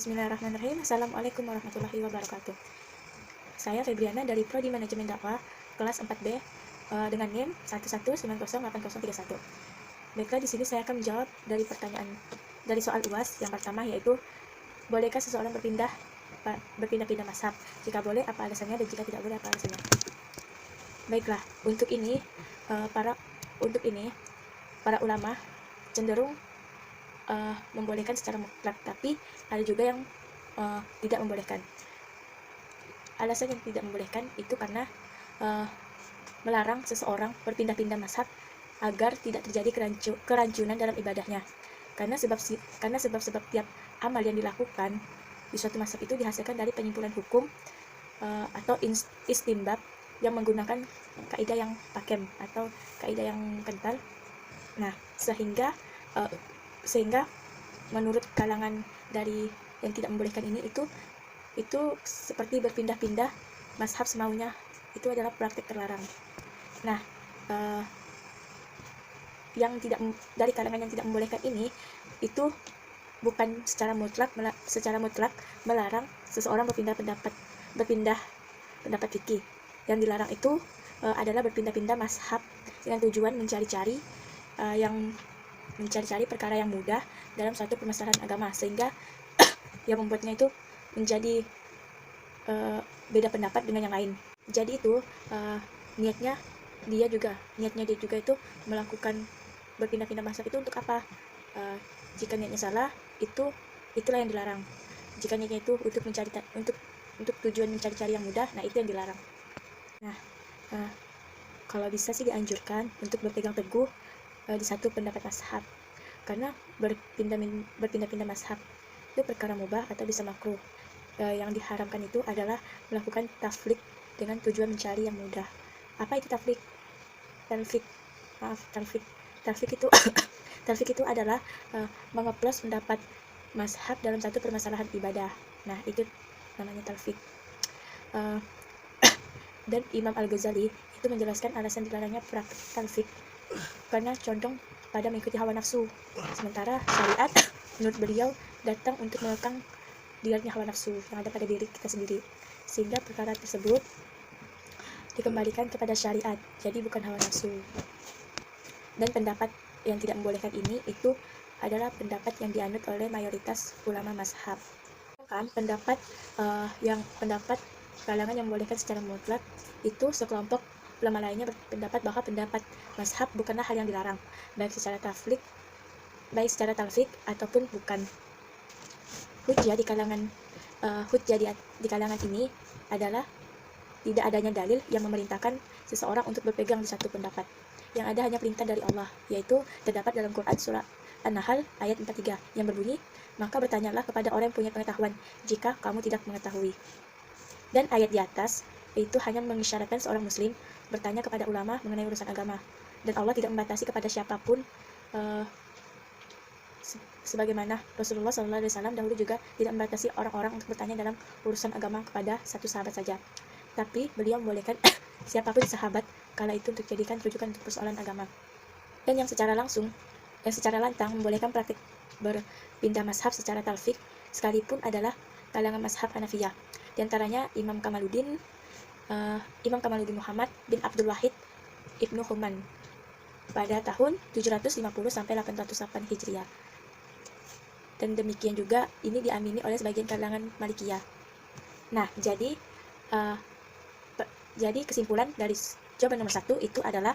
Bismillahirrahmanirrahim. Assalamualaikum warahmatullahi wabarakatuh. Saya Febriana dari Prodi Manajemen Dakwah kelas 4B dengan NIM 1190831. Baiklah, di sini saya akan menjawab dari soal UAS yang pertama, yaitu bolehkah seseorang berpindah-pindah mazhab? Jika boleh, apa alasannya, dan jika tidak boleh, apa alasannya? Baiklah, untuk ini para ulama cenderung membolehkan secara mutlak, tapi ada juga yang tidak membolehkan. Alasan yang tidak membolehkan itu karena melarang seseorang berpindah-pindah mazhab agar tidak terjadi kerancunan dalam ibadahnya. Karena sebab-sebab tiap amal yang dilakukan di suatu mazhab itu dihasilkan dari penyimpulan hukum atau istinbat yang menggunakan kaidah yang pakem atau kaidah yang kental. Nah, sehingga menurut kalangan dari yang tidak membolehkan ini, itu seperti berpindah-pindah mazhab semaunya, itu adalah praktik terlarang. Nah, dari kalangan yang tidak membolehkan ini, itu bukan secara mutlak melarang seseorang berpindah pendapat fikih. Yang dilarang itu adalah berpindah-pindah mazhab dengan tujuan mencari-cari perkara yang mudah dalam suatu permasalahan agama, sehingga yang membuatnya itu menjadi beda pendapat dengan yang lain. Jadi itu niatnya dia juga itu melakukan berpindah-pindah mazhab itu untuk apa? Jika niatnya salah, itulah yang dilarang. Jika niatnya itu untuk tujuan mencari-cari yang mudah, nah itu yang dilarang. Nah, kalau bisa sih dianjurkan untuk berpegang teguh di satu pendapat mazhab, karena berpindah-pindah mazhab itu perkara mubah atau bisa makruh. Yang diharamkan itu adalah melakukan taflik dengan tujuan mencari yang mudah. Apa itu taflik? Taflik itu taflik itu adalah mengeplos pendapat mazhab dalam satu permasalahan ibadah. Nah, itu namanya taflik. Dan Imam Al-Ghazali itu menjelaskan alasan dilarangnya praktik taflik karena condong pada mengikuti hawa nafsu, sementara syariat menurut beliau datang untuk mengekang liarnya hawa nafsu yang ada pada diri kita sendiri, sehingga perkara tersebut dikembalikan kepada syariat, jadi bukan hawa nafsu. Dan pendapat yang tidak membolehkan ini itu adalah pendapat yang dianut oleh mayoritas ulama mazhab. Kan pendapat kalangan yang membolehkan secara mutlak itu sekelompok ulama lainnya berpendapat bahwa pendapat mazhab bukanlah hal yang dilarang, baik secara talfik ataupun bukan. Hujjah di kalangan ini adalah tidak adanya dalil yang memerintahkan seseorang untuk berpegang di satu pendapat. Yang ada hanya perintah dari Allah, yaitu terdapat dalam Quran surah An-Nahl ayat 43 yang berbunyi, "Maka bertanyalah kepada orang yang punya pengetahuan jika kamu tidak mengetahui." Dan ayat di atas itu hanya mengisyaratkan seorang muslim bertanya kepada ulama mengenai urusan agama, dan Allah tidak membatasi kepada siapapun, sebagaimana Rasulullah SAW dahulu juga tidak membatasi orang-orang untuk bertanya dalam urusan agama kepada satu sahabat saja, tapi beliau membolehkan siapapun sahabat kala itu untuk jadikan rujukan untuk persoalan agama. Dan yang secara lantang membolehkan praktik berpindah mazhab secara talfik sekalipun adalah kalangan mazhab Hanafiyah, di antaranya Imam Kamaluddin Muhammad bin Abdul Wahid Ibnu Human pada tahun 750 sampai 808 Hijriah. Dan demikian juga ini diamini oleh sebagian kalangan Malikiyah. Nah, jadi kesimpulan dari jawaban nomor 1 itu adalah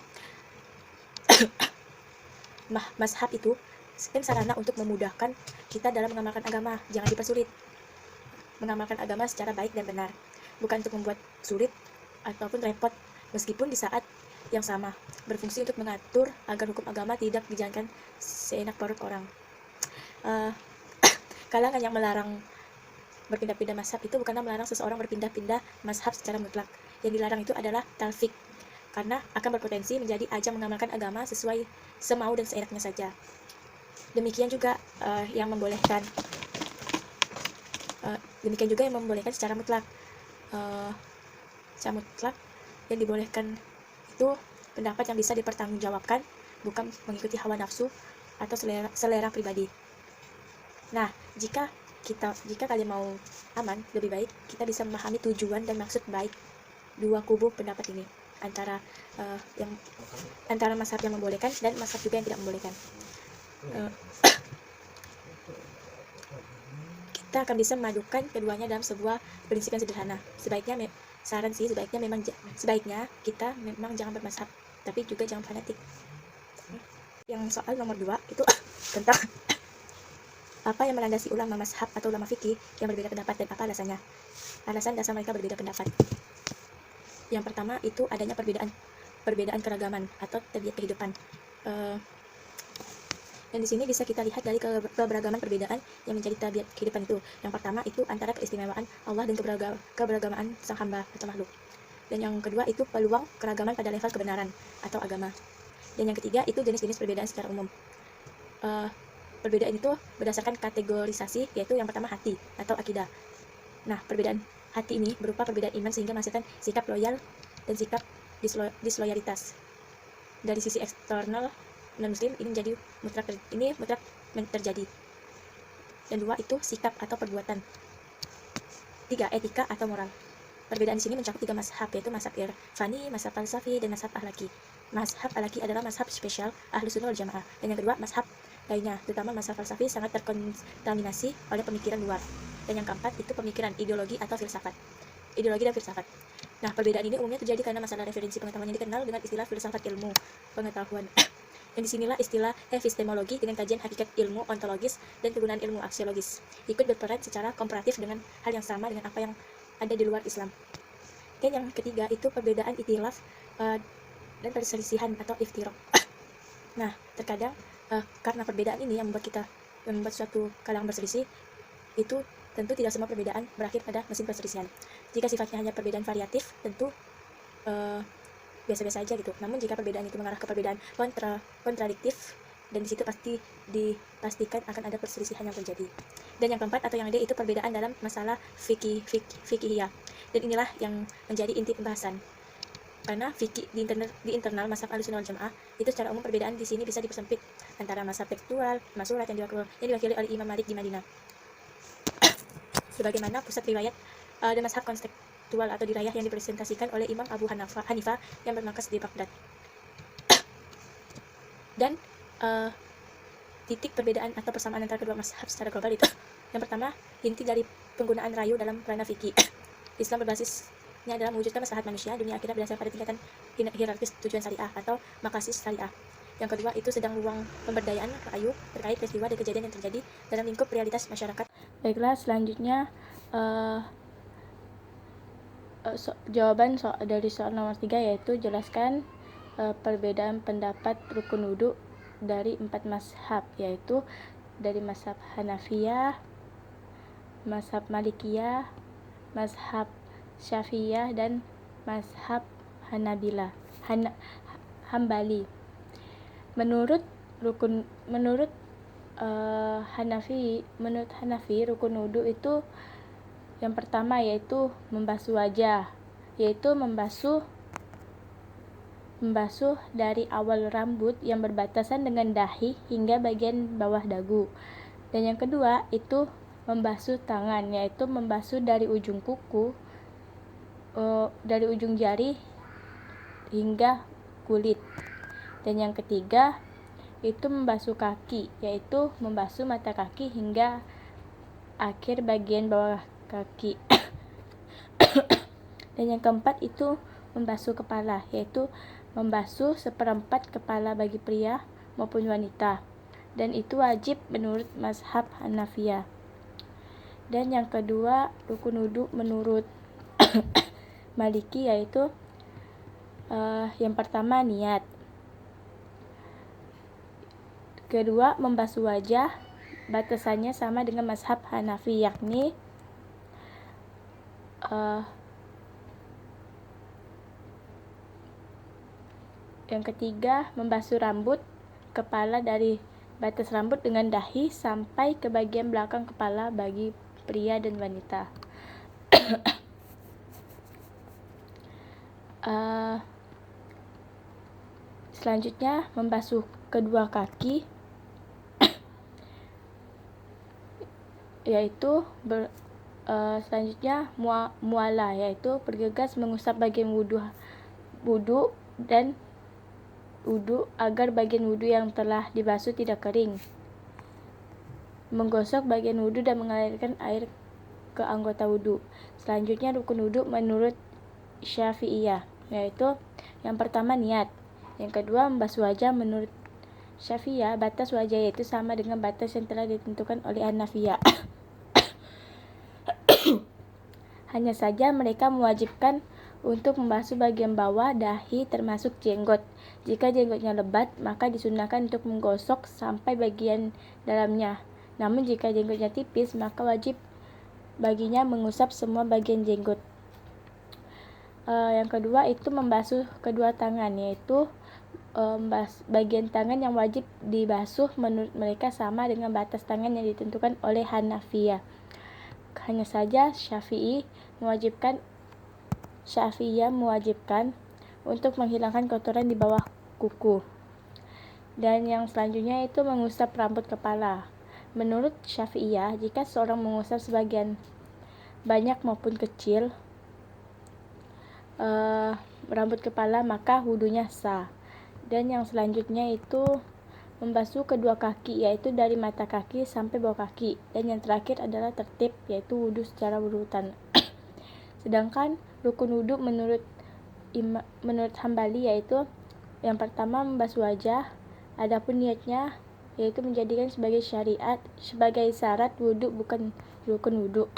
mazhab itu kan sarana untuk memudahkan kita dalam mengamalkan agama, jangan dipersulit. Mengamalkan agama secara baik dan benar, bukan untuk membuat sulit ataupun repot, meskipun di saat yang sama berfungsi untuk mengatur agar hukum agama tidak dijalankan seenak perut orang. Kalangan yang melarang berpindah-pindah mazhab itu bukanlah melarang seseorang berpindah-pindah mazhab secara mutlak. Yang dilarang itu adalah talfik, karena akan berpotensi menjadi ajang mengamalkan agama sesuai semau dan seenaknya saja. Demikian juga yang membolehkan secara mutlak. Yang dibolehkan itu pendapat yang bisa dipertanggungjawabkan, bukan mengikuti hawa nafsu atau selera pribadi. Nah, jika jika kalian mau aman, lebih baik kita bisa memahami tujuan dan maksud baik dua kubu pendapat ini, antara mazhab yang membolehkan dan mazhab juga yang tidak membolehkan. Kita akan bisa memadukan keduanya dalam sebuah prinsip yang sederhana. Sebaiknya kita memang jangan bermazhab, tapi juga jangan fanatik. Yang soal nomor 2 itu tentang apa yang melandasi ulama mazhab atau ulama fikih yang berbeda pendapat dan apa alasannya. Alasan dasar mereka berbeda pendapat. Yang pertama itu adanya perbedaan keragaman atau tabiat kehidupan. Dan di sini bisa kita lihat dari keberagaman perbedaan yang menjadi tabiat kehidupan itu. Yang pertama itu antara keistimewaan Allah dan keberagamaan sang hamba atau makhluk. Dan yang kedua itu peluang keragaman pada level kebenaran atau agama. Dan yang ketiga itu jenis-jenis perbedaan secara umum. Perbedaan itu berdasarkan kategorisasi, yaitu yang pertama hati atau akidah. Nah, perbedaan hati ini berupa perbedaan iman sehingga menghasilkan sikap loyal dan sikap disloyalitas. Dari sisi eksternal non-muslim ini mutlak terjadi. Dan 2 itu sikap atau perbuatan. 3 etika atau moral. Perbedaan di sini mencakup 3 mazhab, yaitu mazhab irfani, mazhab falsafi, dan mazhab ahlaki. Mazhab ahlaki adalah mazhab spesial Ahlus Sunnah wal Jamaah. Dan yang kedua, mazhab lainnya, terutama mazhab falsafi sangat terkontaminasi oleh pemikiran luar. Dan yang keempat itu pemikiran ideologi atau filsafat. Ideologi dan filsafat. Nah, perbedaan ini umumnya terjadi karena masalah referensi pengetahuan yang dikenal dengan istilah filsafat ilmu pengetahuan. Dan disinilah istilah epistemologi dengan kajian hakikat ilmu ontologis dan kegunaan ilmu aksiologis ikut berperan secara komparatif dengan hal yang sama dengan apa yang ada di luar Islam. Dan yang ketiga itu perbedaan ikhtilaf dan perselisihan atau iftiraq. Nah, terkadang karena perbedaan ini yang membuat suatu kalangan berselisih, itu tentu tidak semua perbedaan berakhir pada mesin perselisihan. Jika sifatnya hanya perbedaan variatif, tentu biasa-biasa aja gitu. Namun jika perbedaan itu mengarah ke perbedaan kontradiktif, dan di situ pasti dipastikan akan ada perselisihan yang terjadi. Dan yang keempat atau yang D itu perbedaan dalam masalah fikihiyah. Dan inilah yang menjadi inti pembahasan. Karena fikih di internal mazhab Ahlus Sunnah wal Jamaah itu secara umum perbedaan di sini bisa dipersempit antara mazhab tekstual, masurat yang diwakili oleh Imam Malik di Madinah. Sebagaimana pusat riwayat dan mazhab konseptual atau dirayah yang dipresentasikan oleh Imam Abu Hanifah yang bermarkas di Baghdad. Dan titik perbedaan atau persamaan antara kedua mazhab secara global itu, yang pertama, inti dari penggunaan rayu dalam ranah fikih. Islam berbasisnya adalah mewujudkan maslahat manusia dunia akhirat berdasarkan pada tingkatan hierarkis tujuan syariah atau maqasid syariah. Yang kedua itu sedang ruang pemberdayaan rayu terkait peristiwa dan kejadian yang terjadi dalam lingkup realitas masyarakat. Baiklah, selanjutnya jawaban dari soal nomor 3 yaitu jelaskan perbedaan pendapat rukun wudhu dari 4 mazhab, yaitu dari mazhab Hanafiyah, mazhab Malikiyah, mazhab Syafi'iyah, dan mazhab Hambali. Menurut Hanafi, rukun wudhu itu yang pertama yaitu membasuh wajah, yaitu membasuh dari awal rambut yang berbatasan dengan dahi hingga bagian bawah dagu. Dan yang kedua itu membasuh tangan, yaitu membasuh dari ujung kuku, dari ujung jari hingga kulit. Dan yang ketiga itu membasuh kaki, yaitu membasuh mata kaki hingga akhir bagian bawah kaki. Dan yang keempat itu membasuh kepala, yaitu membasuh seperempat kepala bagi pria maupun wanita, dan itu wajib menurut mazhab Hanafiyah. Dan yang kedua rukun wudhu menurut Maliki, yaitu yang pertama niat, kedua membasuh wajah, batasannya sama dengan mazhab Hanafi, yakni yang ketiga membasuh rambut kepala dari batas rambut dengan dahi sampai ke bagian belakang kepala bagi pria dan wanita. Selanjutnya membasuh kedua kaki yaitu selanjutnya mualah, yaitu bergegas mengusap bagian wudhu dan wudhu agar bagian wudhu yang telah dibasuh tidak kering. Menggosok bagian wudhu dan mengalirkan air ke anggota wudhu. Selanjutnya rukun wudhu menurut Syafi'iyah, yaitu yang pertama niat, yang kedua membasuh wajah. Menurut Syafi'iyah, batas wajah yaitu sama dengan batas yang telah ditentukan oleh Hanafiyah. Hanya saja mereka mewajibkan untuk membasuh bagian bawah dahi termasuk jenggot. Jika jenggotnya lebat, maka disunahkan untuk menggosok sampai bagian dalamnya. Namun jika jenggotnya tipis, maka wajib baginya mengusap semua bagian jenggot. Yang kedua itu membasuh kedua tangan, yaitu bagian tangan yang wajib dibasuh menurut mereka sama dengan batas tangan yang ditentukan oleh Hanafiyah. Hanya saja Syafi'iyah mewajibkan untuk menghilangkan kotoran di bawah kuku. Dan yang selanjutnya itu mengusap rambut kepala. Menurut Syafi'iyah, jika seorang mengusap sebagian banyak maupun kecil rambut kepala, maka wudunya sah. Dan yang selanjutnya itu membasuh kedua kaki, yaitu dari mata kaki sampai bawah kaki. Dan yang terakhir adalah tertib, yaitu wudhu secara urutan. Sedangkan rukun wudhu menurut Hambali, yaitu yang pertama membasuh wajah. Adapun niatnya yaitu menjadikan sebagai syarat wudhu, bukan rukun wudhu.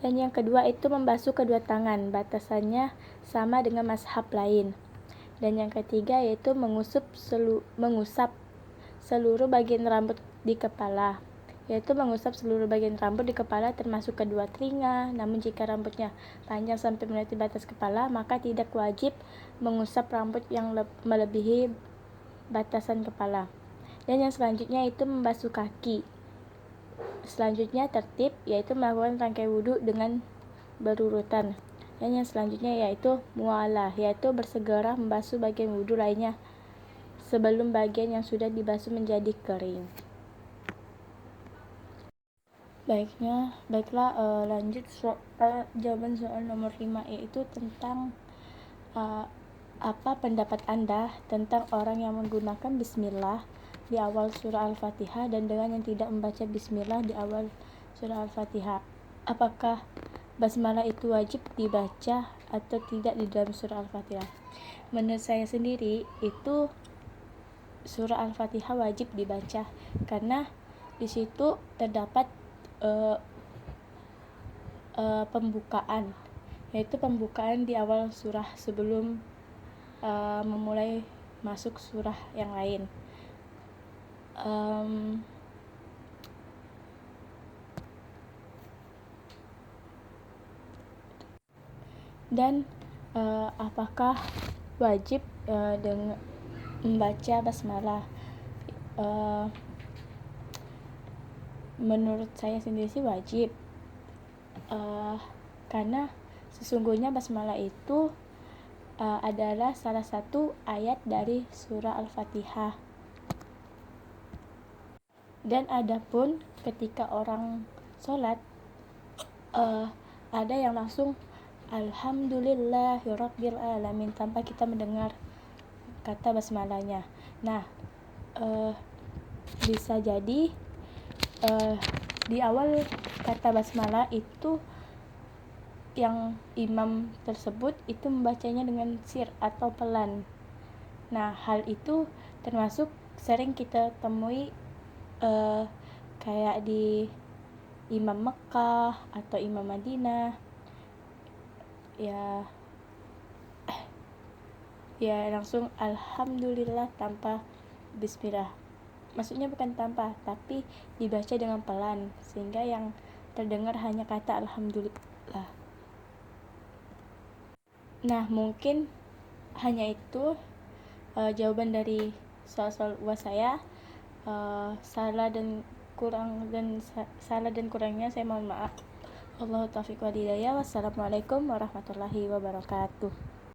Dan yang kedua itu membasuh kedua tangan, batasannya sama dengan mazhab lain. Dan yang ketiga yaitu mengusap seluruh bagian rambut di kepala, yaitu mengusap seluruh bagian rambut di kepala termasuk kedua telinga. Namun jika rambutnya panjang sampai melewati batas kepala, maka tidak wajib mengusap rambut yang melebihi batasan kepala. Dan yang selanjutnya itu membasuh kaki. Selanjutnya tertib, yaitu melakukan rangkaian wudhu dengan berurutan. Dan yang selanjutnya yaitu mualah, yaitu bersegera membasuh bagian wudhu lainnya sebelum bagian yang sudah dibasuh menjadi kering. Baiklah, lanjut jawaban soal nomor 5, yaitu tentang apa pendapat Anda tentang orang yang menggunakan bismillah di awal surah Al-Fatihah dan dengan yang tidak membaca bismillah di awal surah Al-Fatihah. Apakah basmalah itu wajib dibaca atau tidak di dalam surah Al-Fatihah? Menurut saya sendiri itu surah Al-Fatihah wajib dibaca, karena di situ terdapat pembukaan, yaitu pembukaan di awal surah sebelum memulai masuk surah yang lain. Dan apakah wajib dengan membaca basmalah? Menurut saya sendiri sih wajib, karena sesungguhnya basmalah itu adalah salah satu ayat dari surah Al-Fatihah. Dan adapun ketika orang sholat, ada yang langsung Alhamdulillahirabbil alamin tanpa kita mendengar kata basmalahnya. Nah, bisa jadi di awal kata basmalah itu yang imam tersebut itu membacanya dengan sir atau pelan. Nah, hal itu termasuk sering kita temui kayak di imam Mekah atau imam Madinah, ya langsung alhamdulillah tanpa bismillah. Maksudnya bukan tanpa, tapi dibaca dengan pelan sehingga yang terdengar hanya kata alhamdulillah. Nah, mungkin hanya itu jawaban dari soal-soal UAS saya. Salah dan kurangnya saya mohon maaf. Allahu taufiq wal hidayah. Wassalamualaikum warahmatullahi wabarakatuh.